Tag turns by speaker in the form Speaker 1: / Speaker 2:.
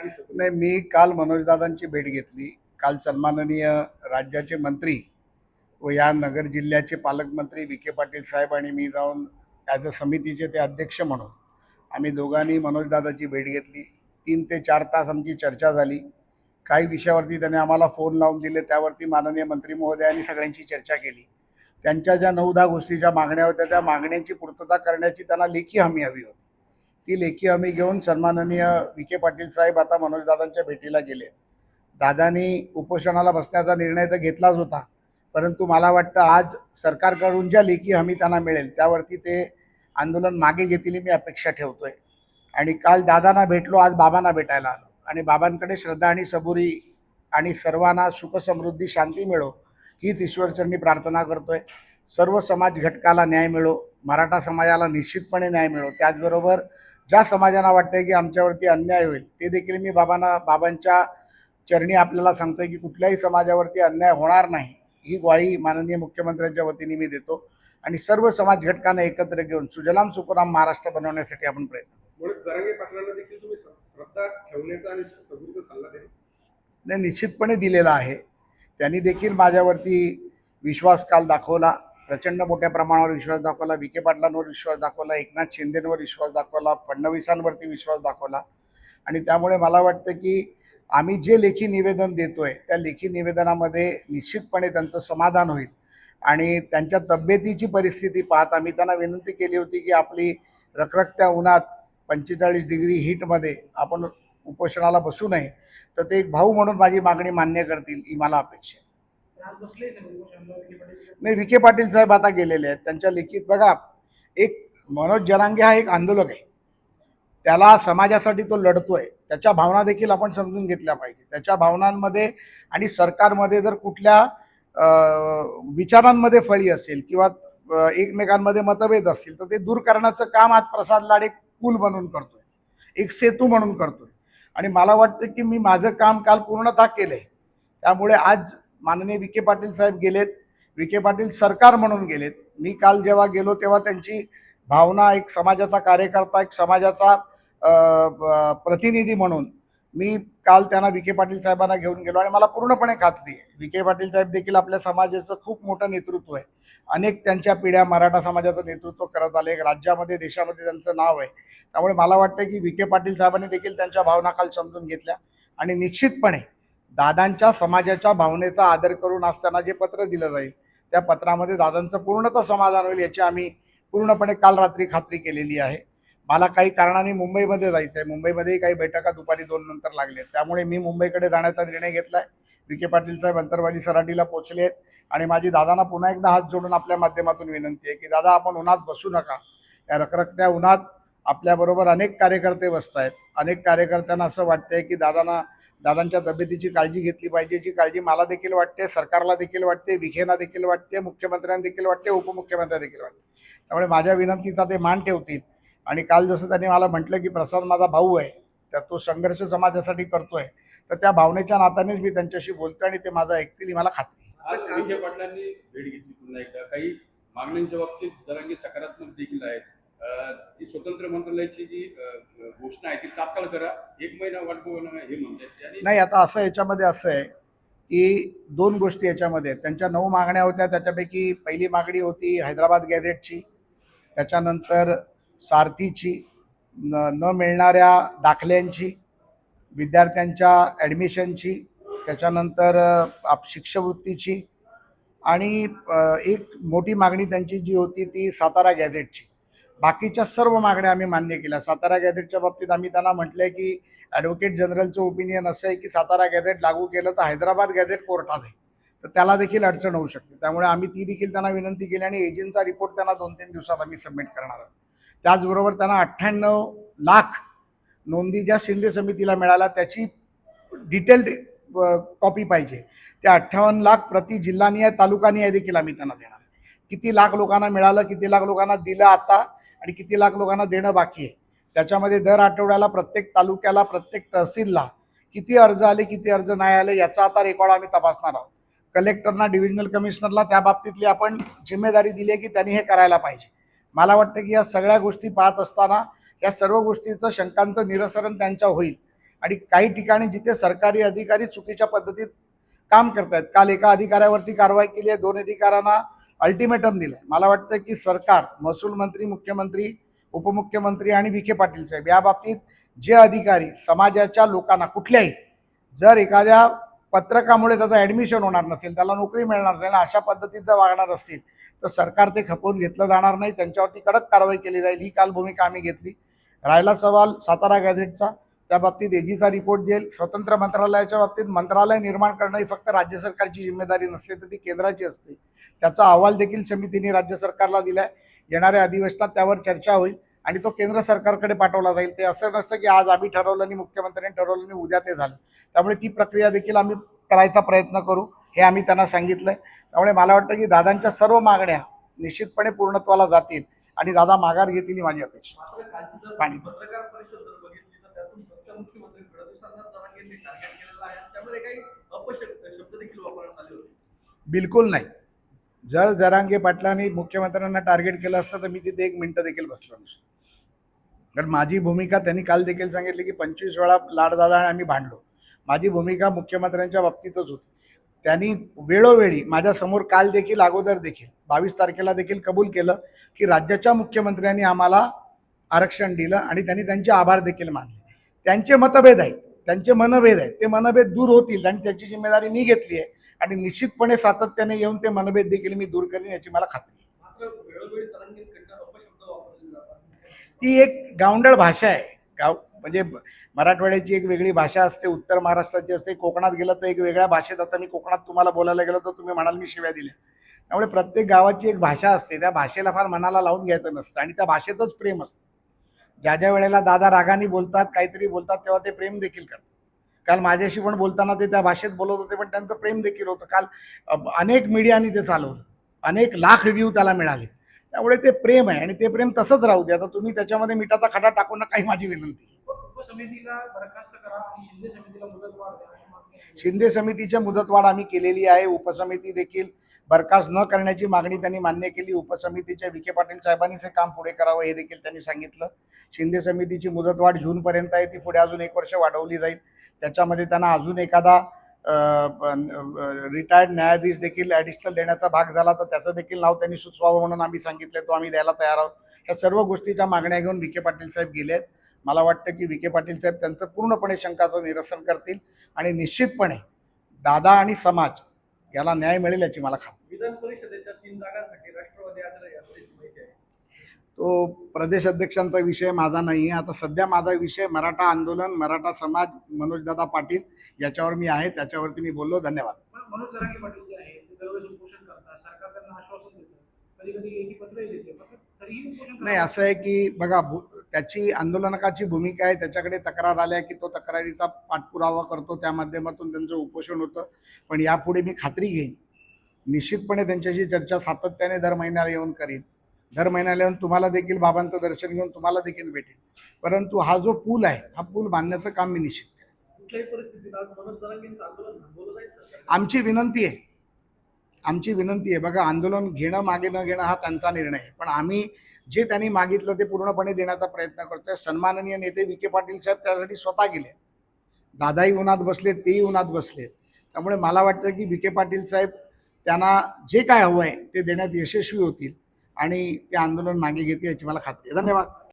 Speaker 1: नाही, मी काल मनोजदादांची भेट घेतली. काल सन्माननीय राज्याचे मंत्री व या नगर जिल्ह्याचे पालकमंत्री विखे पाटील साहेब आणि मी जाऊन ॲज अ समितीचे ते अध्यक्ष म्हणून आम्ही दोघांनी मनोजदादाची भेट घेतली. 3 ते 4 तास आमची चर्चा झाली. काही विषयावरती त्यांनी आम्हाला फोन लावून दिले, त्यावरती माननीय मंत्री महोदयांनी सगळ्यांची चर्चा केली. त्यांच्या ज्या 9-10 गोष्टीच्या मागण्या होत्या त्या मागण्यांची पूर्तता करण्याची त्यांना लेखी हमी हवी होती. ती लेखी हमी घेऊन सन्माननीय विखे पाटील साहेब आता मनोजदादांच्या भेटीला गेले. दादांनी उपोषणाला बसण्याचा निर्णय तर घेतलाच होता, परंतु मला वाटतं आज सरकारकडून ज्या लेखी हमी त्यांना मिळेल त्यावरती ते आंदोलन मागे घेतील मी अपेक्षा ठेवतोय. आणि काल दादांना भेटलो, आज बाबांना भेटायला आलो आणि बाबांकडे श्रद्धा आणि सबुरी आणि सर्वांना सुख समृद्धी शांती मिळो हीच ईश्वरचरणी प्रार्थना करतोय. सर्व समाज घटकाला न्याय मिळो, मराठा समाजाला निश्चितपणे न्याय मिळो. त्याचबरोबर ज्या समाजांना वाटतंय की आमच्यावरती अन्याय होईल ते देखील मी बाबांच्या चरणी आपल्याला सांगतोय की कुठल्याही समाजावरती अन्याय होणार नाही ही ग्वाही माननीय मुख्यमंत्र्यांच्या वतीने मी देतो. आणि सर्व समाज घटकांना एकत्र घेऊन सुजलाम सुफलाम महाराष्ट्र बनवण्यासाठी आपण प्रयत्न करू.
Speaker 2: जरांगे पाटलांना देखील तुम्ही श्रद्धा ठेवण्याचा आणि सबुरीचा सल्ला देणे
Speaker 1: नाही, निश्चितपणे दिलेला आहे. त्यांनी देखील माझ्यावरती विश्वास काल दाखवला, प्रचंड मोठ्या प्रमाणावर विश्वास दाखवला. विखे पाटलांवर विश्वास दाखवला, एकनाथ शिंदेंवर विश्वास दाखवला, फडणवीसांवरती विश्वास दाखवला. आणि त्यामुळे मला वाटतं की आम्ही जे लेखी निवेदन देतोय त्या लेखी निवेदनामध्ये निश्चितपणे त्यांचं समाधान होईल. आणि त्यांच्या तब्येतीची परिस्थिती पाहता मी त्यांना विनंती केली होती की आपली रखरखत्या उन्हात 45 डिग्री हीटमध्ये आपण उपोषणाला बसू नये, तर ते एक भाऊ म्हणून माझी मागणी मान्य करतील ही मला अपेक्षा आहे. नाही, विखे पाटील साहेब आता गेलेले आहेत. त्यांच्या लेखीत बघा, एक मनोज जरांगे हा एक आंदोलक आहे, त्याला समाजासाठी तो लढतोय, त्याच्या भावना देखील आपण समजून घेतल्या पाहिजे. त्याच्या भावनांमध्ये आणि सरकारमध्ये जर कुठल्या विचारांमध्ये फळी असेल किंवा एकमेकांमध्ये मतभेद असतील तर ते दूर करण्याचं काम आज प्रसाद लाड एक पूल म्हणून करतोय, एक सेतू म्हणून करतोय. आणि मला वाटतं की मी माझं काम काल पूर्णतः केलंय. त्यामुळे आज माननीय विखे पाटील साहेब गेलेत, विखे पाटील सरकार म्हणून गेलेत. मी काल जेव्हा गेलो तेव्हा त्यांची भावना, एक समाजाचा कार्यकर्ता, एक समाजाचा प्रतिनिधी म्हणून मी काल त्यांना विखे पाटील साहेबांना घेऊन गेलो. आणि मला पूर्णपणे खात्री आहे विखे पाटील साहेब देखील आपल्या समाजाचं खूप मोठं नेतृत्व आहे. अनेक त्यांच्या पिढ्या मराठा समाजाचं नेतृत्व करत आले, एक राज्यामध्ये देशामध्ये त्यांचं नाव आहे. त्यामुळे मला वाटतं की विखे पाटील साहेबांनी देखील त्यांच्या भावना काल समजून घेतल्या. आणि निश्चितपणे दादांच्या समाजाच्या भावनेचा आदर करून आज त्यांना जे पत्र दिलं जाईल त्या पत्रामध्ये दादांचं पूर्णतः समाधान होईल याची आम्ही पूर्णपणे काल रात्री खात्री केलेली आहे. मला काही कारणाने मुंबईमध्ये जायचं आहे, मुंबईमध्येही काही बैठका दुपारी 2 नंतर लागल्या, त्यामुळे मी मुंबईकडे जाण्याचा निर्णय घेतला आहे. विखे पाटील साहेब अंतरवाली सराटीला पोहोचले आहेत आणि माझी दादांना पुन्हा एकदा हात जोडून आपल्या माध्यमातून विनंती आहे की दादा, आपण उन्हात बसू नका. या रखरखत्या उन्हात आपल्याबरोबर अनेक कार्यकर्ते बसत आहेत. अनेक कार्यकर्त्यांना असं वाटतंय की दादांच्या तब्येतीची काळजी घेतली पाहिजे, जी काळजी मला देखील वाटते, सरकारला देखील वाटते, विखेंना देखील वाटते, मुख्यमंत्र्यांना देखील वाटते, उपमुख्यमंत्र्यांना देखील वाटते. त्यामुळे माझ्या विनंतीचा ते मान ठेवतील. आणि काल जसं त्यांनी मला म्हटलं की प्रसाद माझा भाऊ आहे, तर तो संघर्ष समाजासाठी करतोय, तर त्या भावनेच्या नात्यानेच मी त्यांच्याशी बोलतो आणि ते माझं ऐकतील ही मला खात्री आहे.
Speaker 3: आज विखे पाटलांनी भेट घेतली पुन्हा एकदा. काही मागण्यांच्या बाबतीत जरांगे सकारात्मक देखील आहेत. ही स्वतंत्र मंत्रालयाची जी घोषणा आहे ती तात्काळ करा, 1 महिना वाट बघू नका हे म्हणतात.
Speaker 1: नाही, आता असं याच्यामध्ये असं आहे की 2 गोष्टी याच्यामध्ये आहेत. त्यांच्या 9 मागण्या होत्या, त्याच्यापैकी पहिली मागणी होती हैदराबाद गॅझेटची, त्याच्यानंतर सारथीची, न मिळणाऱ्या दाखल्यांची, विद्यार्थ्यांच्या ॲडमिशनची, त्याच्यानंतर शिष्यवृत्तीची, आणि एक मोठी मागणी त्यांची जी होती ती सातारा गॅझेटची. बाकीच्या सर्व मागण्या आम्ही मान्य केल्या. सातारा गॅझेटच्या बाबतीत आम्ही त्यांना म्हटलंय की ॲडव्होकेट जनरलचं ओपिनियन असं आहे की सातारा गॅझेट लागू केलं तर हैदराबाद गॅझेट कोर्टात आहे, तर त्याला देखील अडचण होऊ शकते. त्यामुळे आम्ही ती देखील त्यांना विनंती केली आणि एजंटचा रिपोर्ट त्यांना 2-3 दिवसात आम्ही सबमिट करणार आहोत. त्याचबरोबर त्यांना 98 लाख नोंदी ज्या शिंदे समितीला मिळाल्या त्याची डिटेल्ड कॉपी पाहिजे. त्या 58 लाख प्रति जिल्हानिहाय तालुकानिहाय देखील आम्ही त्यांना देणार आहे. किती लाख लोकांना मिळालं, किती लाख लोकांना दिलं आता आणि किती लाख लोकांना देणं बाकी आहे, त्याच्यामध्ये दर आठवड्याला प्रत्येक तालुक्याला, प्रत्येक तहसीलला किती अर्ज आले, किती अर्ज नाही आले याचा आता रेकॉर्ड आम्ही तपासणार आहोत. कलेक्टरना, डिव्हिजनल कमिशनरला त्या बाबतीतली आपण जिम्मेदारी दिली आहे की त्यांनी हे करायला पाहिजे. मला वाटतं की या सगळ्या गोष्टी पाहत असताना या सर्व गोष्टीचं, शंकांचं निरसन त्यांच्या होईल आणि काही ठिकाणी जिथे सरकारी अधिकारी चुकीच्या पद्धतीत काम करतायत, काल एका अधिकाऱ्यावरती कारवाई केली आहे, 2 अधिकाऱ्यांना अल्टिमेटम दिलंय. मला वाटतं की सरकार, महसूल मंत्री, मुख्यमंत्री, उपमुख्यमंत्री आणि विखे पाटील साहेब या बाबतीत जे अधिकारी समाजाच्या लोकांना कुठल्याही, जर एखाद्या पत्रकामुळे त्याचं ॲडमिशन होणार नसेल, त्याला नोकरी मिळणार नसेल, अशा पद्धतीचं वागणार असतील तर सरकार ते खपवून घेतलं जाणार नाही, त्यांच्यावरती कडक कारवाई केली जाईल. ही काल भूमिका आम्ही घेतली. राहिला सवाल सातारा गॅझेटचा, त्या बाबतीत एजीचा रिपोर्ट देईल. स्वतंत्र मंत्रालयाच्या बाबतीत मंत्रालय निर्माण करणं ही फक्त राज्य सरकारची जिम्मेदारी नसते, तर ती केंद्राची असते. त्याचा अहवाल देखील समितीने राज्य सरकारला दिलाय. येणाऱ्या अधिवेशनात त्यावर चर्चा होईल आणि तो केंद्र सरकारकडे पाठवला जाईल. ते असं नसतं की आज आम्ही ठरवलं आणि मुख्यमंत्र्यांनी ठरवलं आणि उद्या ते झालं. त्यामुळे ती प्रक्रिया देखील आम्ही करायचा प्रयत्न करू, हे आम्ही त्यांना सांगितलंय. त्यामुळे मला वाटतं की दादांच्या सर्व मागण्या निश्चितपणे पूर्णत्वाला जातील आणि दादा माघार घेतील ही माझी अपेक्षा.
Speaker 2: मात्र कालची जर
Speaker 1: पाणी.
Speaker 2: पत्रकार परिषद जर बघितली तर त्यातून फक्त मुख्यमंत्री फडणवीसांना जरांगेंनी टार्गेट केलेलं आहे. त्यामध्ये काही शब्द देखील वापरण्यात आले होते.
Speaker 1: बिलकुल नाही. जर जरांगे पाटलांनी मुख्यमंत्र्यांना टार्गेट केलं असतं तर मी तिथे 1 मिनिटं देखील बसलो नसतो. कारण माझी भूमिका त्यांनी काल देखील सांगितली की 25 वेळा लाडदादा आणि आम्ही भांडलो. माझी भूमिका मुख्यमंत्र्यांच्या बाबतीतच होती. त्यांनी वेळोवेळी माझ्यासमोर काल देखील, अगोदर देखील 22 तारखेला देखील कबूल केलं की राज्याच्या मुख्यमंत्र्यांनी आम्हाला आरक्षण दिलं आणि त्यांनी त्यांचे आभार देखील मानले. त्यांचे मतभेद आहेत, त्यांचे मनभेद आहेत, ते मनभेद दूर होतील आणि त्याची जिम्मेदारी मी घेतली आहे आणि निश्चितपणे सातत्याने येऊन ते मनभेद देखील मी दूर करीन याची मला खात्री आहे.
Speaker 2: मात्र वेळोवेळी जरांगेंकडनं अपशब्द वापरले जातात.
Speaker 1: ती एक गावंढळ भाषा आहे. म्हणजे मराठवाड्याची एक वेगळी भाषा असते, उत्तर महाराष्ट्राची असते, कोकणात गेलं तर एक वेगळ्या भाषेत. आता मी कोकणात तुम्हाला बोलायला गेलो तर तुम्ही म्हणाल मी शिव्या दिल्या. त्यामुळे प्रत्येक गावाची एक भाषा असते, त्या भाषेला फार मनाला लावून घ्यायचं नसतं आणि त्या भाषेतच प्रेम असतं. ज्या ज्या वेळेला दादा रागाने बोलतात, काहीतरी बोलतात, तेव्हा ते प्रेम देखील करतात. काल माझ्याशी पण बोलताना ते त्या भाषेत बोलत होते, पण त्यांचं प्रेम देखील होतं. काल अनेक मीडियानी ते चालवलं, अनेक लाख व्ह्यू त्याला मिळाले. त्यामुळे ते प्रेम आहे आणि ते प्रेम तसंच राहू दे. आता तुम्ही त्याच्यामध्ये मिठाचा खडा टाकू नका ही माझी विनंती.
Speaker 2: उपसमितीला बरखास्त करा आणि शिंदे समितीला मुदतवाढ द्या अशी मागणी आहे.
Speaker 1: शिंदे समितीच्या मुदतवाढ आम्ही केलेली आहे. उपसमिती देखील बरखास्त न करण्याची मागणी त्यांनी मान्य केली. उपसमितीच्या विखे पाटील साहेबांनीच हे काम पुढे करावं हे देखील त्यांनी सांगितलं. शिंदे समितीची मुदतवाढ जूनपर्यंत आहे, ती पुढे अजून 1 वर्ष वाढवली जाईल. त्याच्यामध्ये त्यांना अजून एखादा रिटायर्ड न्यायाधीश देखील ॲडिशनल देण्याचा भाग झाला तर त्याचं देखील नाव त्यांनी सुचवावं म्हणून आम्ही सांगितलं, तो आम्ही द्यायला तयार आहोत. या सर्व गोष्टीच्या मागण्या घेऊन विखे पाटील साहेब गेले आहेत. मला वाटतं की विखे पाटील साहेब त्यांचं पूर्णपणे शंकाचं निरसन करतील आणि निश्चितपणे दादा आणि समाज याला न्याय मिळेल याची मला खात्री.
Speaker 2: विधान परिषदेच्या 3 जागांसाठी राष्ट्रवादी आग्रही असल्याची माहिती आहे.
Speaker 1: तो प्रदेश अध्यक्षांचा विषय माझा नाही आहे. आता सध्या माझा विषय मराठा आंदोलन, मराठा समाज, मनोजदादा पाटील याच्यावर मी आहे, त्याच्यावरती मी बोललो. धन्यवाद.
Speaker 2: मनोज जरांगे पाटील जे आहे ते दरवेळेस उपोषण करतात, सरकार त्यांना आश्वासन देतं, कधी कधी लेखी पत्रही देते, पण तरीही उपोषण
Speaker 1: नाही, असं आहे की बघा, त्याची आंदोलकाची भूमिका आहे. त्याच्याकडे तक्रार आल्या की तो तक्रारीचा पाठपुरावा करतो, त्या माध्यमातून त्यांचं उपोषण होतं. पण यापुढे मी खात्री घेईन, निश्चितपणे त्यांच्याशी चर्चा सातत्याने दर महिन्याला येऊन करीन. दर महिन्याला येऊन तुम्हाला देखील बाबांचं दर्शन घेऊन तुम्हाला देखील भेटेल. परंतु हा जो पूल आहे, हा पूल बांधण्याचं काम मी निश्चित करेन.
Speaker 2: कुठल्याही परिस्थितीत आज मनोज जरांगेंचं आंदोलन थांबवलं जाईल सर?
Speaker 1: आमची विनंती आहे, बघा, आंदोलन घेणं मागे न घेणं हा त्यांचा निर्णय आहे, पण आम्ही जे त्यांनी मागितलं ते पूर्णपणे देण्याचा प्रयत्न करतोय. सन्माननीय नेते विखे पाटील साहेब त्यासाठी स्वतः गेले. दादाही उन्हात बसलेत, तेही उन्हात बसलेत. त्यामुळे मला वाटतं की विखे पाटील साहेब त्यांना जे काय हवं आहे ते देण्यात यशस्वी होतील आणि ते आंदोलन मागे घेतील याची मला खात्री आहे. धन्यवाद.